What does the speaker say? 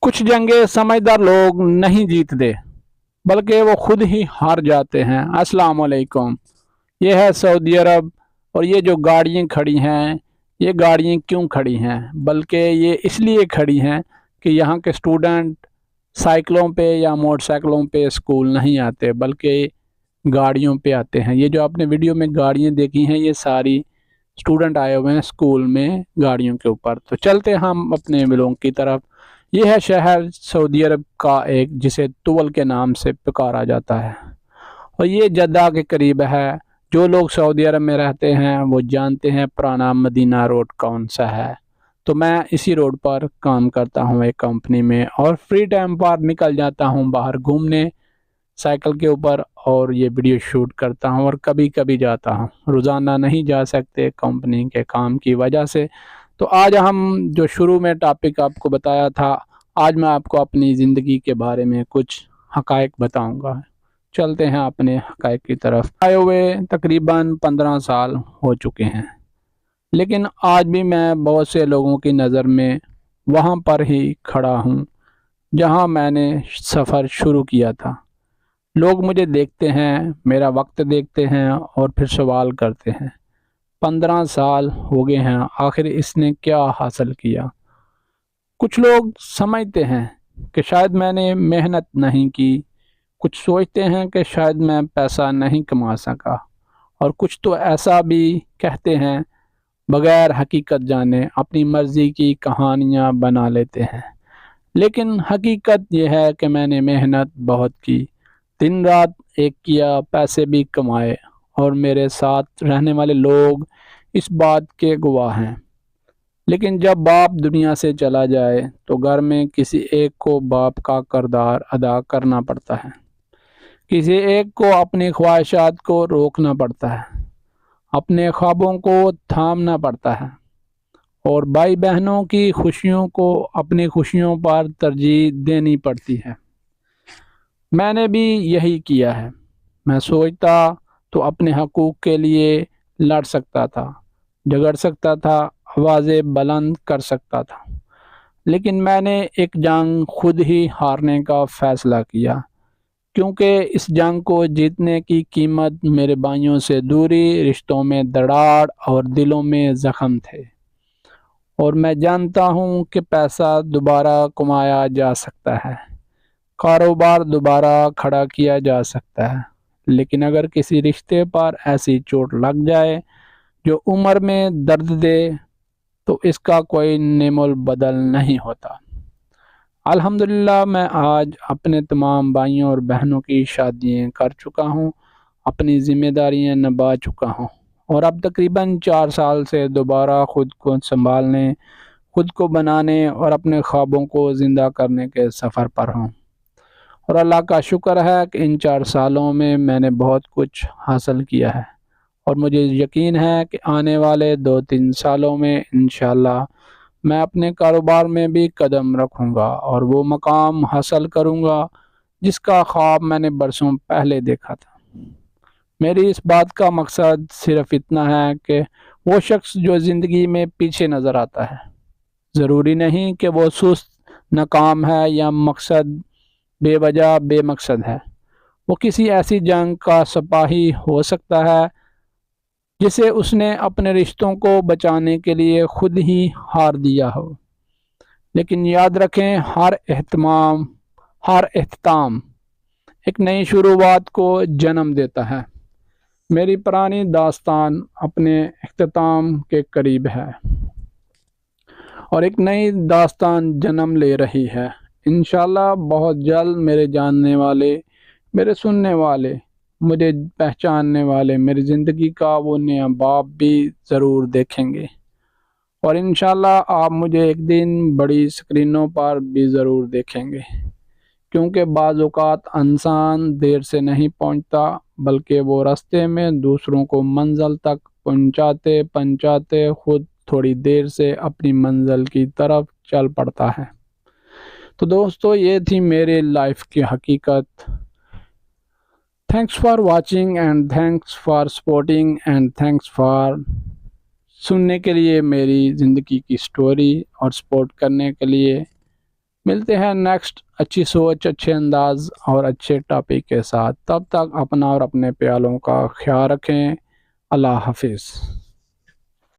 कुछ जंगें समझदार लोग नहीं जीतते बल्कि वो खुद ही हार जाते हैं। अस्सलाम वालेकुम। ये है सऊदी अरब। और ये जो गाड़ियाँ खड़ी हैं, ये गाड़ियाँ क्यों खड़ी हैं? बल्कि ये इसलिए खड़ी हैं कि यहाँ के स्टूडेंट साइकिलों पे या मोटरसाइकिलों पे स्कूल नहीं आते बल्कि गाड़ियों पे आते हैं। ये जो आपने वीडियो में गाड़ियाँ देखी हैं, ये सारी स्टूडेंट आए हुए हैं स्कूल में गाड़ियों के ऊपर। तो चलते हम अपने मिलों की तरफ। ये है शहर सऊदी अरब का एक, जिसे तुवल के नाम से पुकारा जाता है, और ये जद्दा के करीब है। जो लोग सऊदी अरब में रहते हैं वो जानते हैं पुराना मदीना रोड कौन सा है। तो मैं इसी रोड पर काम करता हूँ एक कंपनी में, और फ्री टाइम पर निकल जाता हूँ बाहर घूमने साइकिल के ऊपर, और ये वीडियो शूट करता हूँ। और कभी कभी जाता हूँ, रोज़ाना नहीं जा सकते कंपनी के काम की वजह से। तो आज हम जो शुरू में टॉपिक आपको बताया था, आज मैं आपको अपनी ज़िंदगी के बारे में कुछ हकायक बताऊंगा। चलते हैं अपने हकायक की तरफ। आए हुए तकरीबन 15 साल हो चुके हैं, लेकिन आज भी मैं बहुत से लोगों की नज़र में वहाँ पर ही खड़ा हूँ जहाँ मैंने सफ़र शुरू किया था। लोग मुझे देखते हैं, मेरा वक्त देखते हैं और फिर सवाल करते हैं, 15 साल हो गए हैं, आखिर इसने क्या हासिल किया? कुछ लोग समझते हैं कि शायद मैंने मेहनत नहीं की, कुछ सोचते हैं कि शायद मैं पैसा नहीं कमा सका, और कुछ तो ऐसा भी कहते हैं बगैर हकीकत जाने अपनी मर्ज़ी की कहानियाँ बना लेते हैं। लेकिन हकीकत यह है कि मैंने मेहनत बहुत की, दिन रात एक किया, पैसे भी कमाए, और मेरे साथ रहने वाले लोग इस बात के गवाह हैं। लेकिन जब बाप दुनिया से चला जाए तो घर में किसी एक को बाप का किरदार अदा करना पड़ता है, किसी एक को अपनी ख्वाहिशात को रोकना पड़ता है, अपने ख्वाबों को थामना पड़ता है, और भाई बहनों की खुशियों को अपनी खुशियों पर तरजीह देनी पड़ती है। मैंने भी यही किया है। मैं सोचता तो अपने हकूक़ के लिए लड़ सकता था, झगड़ सकता था, आवाज़ें बुलंद कर सकता था, लेकिन मैंने एक जंग खुद ही हारने का फ़ैसला किया, क्योंकि इस जंग को जीतने की कीमत मेरे भाइयों से दूरी, रिश्तों में दरार और दिलों में ज़ख्म थे। और मैं जानता हूँ कि पैसा दोबारा कमाया जा सकता है, कारोबार दोबारा खड़ा किया जा सकता है, लेकिन अगर किसी रिश्ते पर ऐसी चोट लग जाए जो उम्र में दर्द दे, तो इसका कोई नेमोल बदल नहीं होता। अल्हम्दुलिल्लाह मैं आज अपने तमाम भाइयों और बहनों की शादियाँ कर चुका हूँ, अपनी ज़िम्मेदारियाँ निभा चुका हूँ, और अब तकरीबन 4 साल से दोबारा ख़ुद को संभालने, खुद को बनाने और अपने ख्वाबों को ज़िंदा करने के सफ़र पर हूँ। और अल्लाह का शुक्र है कि इन 4 सालों में मैंने बहुत कुछ हासिल किया है, और मुझे यकीन है कि आने वाले 2-3 सालों में इंशाअल्लाह मैं अपने कारोबार में भी कदम रखूँगा और वो मकाम हासिल करूँगा जिसका ख्वाब मैंने बरसों पहले देखा था। मेरी इस बात का मकसद सिर्फ़ इतना है कि वो शख्स जो ज़िंदगी में पीछे नज़र आता है, ज़रूरी नहीं कि वो सुस्त, नाकाम है या मकसद बेवजह बेमकसद है। वो किसी ऐसी जंग का सिपाही हो सकता है जिसे उसने अपने रिश्तों को बचाने के लिए खुद ही हार दिया हो। लेकिन याद रखें, हर एहतमाम एक नई शुरुआत को जन्म देता है। मेरी पुरानी दास्तान अपने इख्तिताम के करीब है, और एक नई दास्तान जन्म ले रही है। इंशाल्लाह बहुत जल्द मेरे जानने वाले, मेरे सुनने वाले, मुझे पहचानने वाले मेरी ज़िंदगी का वो नया बाब भी ज़रूर देखेंगे, और इंशाल्लाह आप मुझे एक दिन बड़ी स्क्रीनों पर भी ज़रूर देखेंगे, क्योंकि बाज़ औक़ात इंसान देर से नहीं पहुंचता, बल्कि वो रास्ते में दूसरों को मंज़िल तक पहुंचाते पहुंचाते खुद थोड़ी देर से अपनी मंज़िल की तरफ चल पड़ता है। तो दोस्तों, ये थी मेरे लाइफ की हकीकत। Thanks for watching and thanks for supporting and thanks for सुनने के लिए मेरी ज़िंदगी की स्टोरी और सपोर्ट करने के लिए। ملتے ہیں نیکسٹ اچھی سوچ، اچھے انداز اور اچھے ٹاپک کے ساتھ. تب تک اپنا اور اپنے پیاروں کا خیال رکھیں. اللہ حافظ.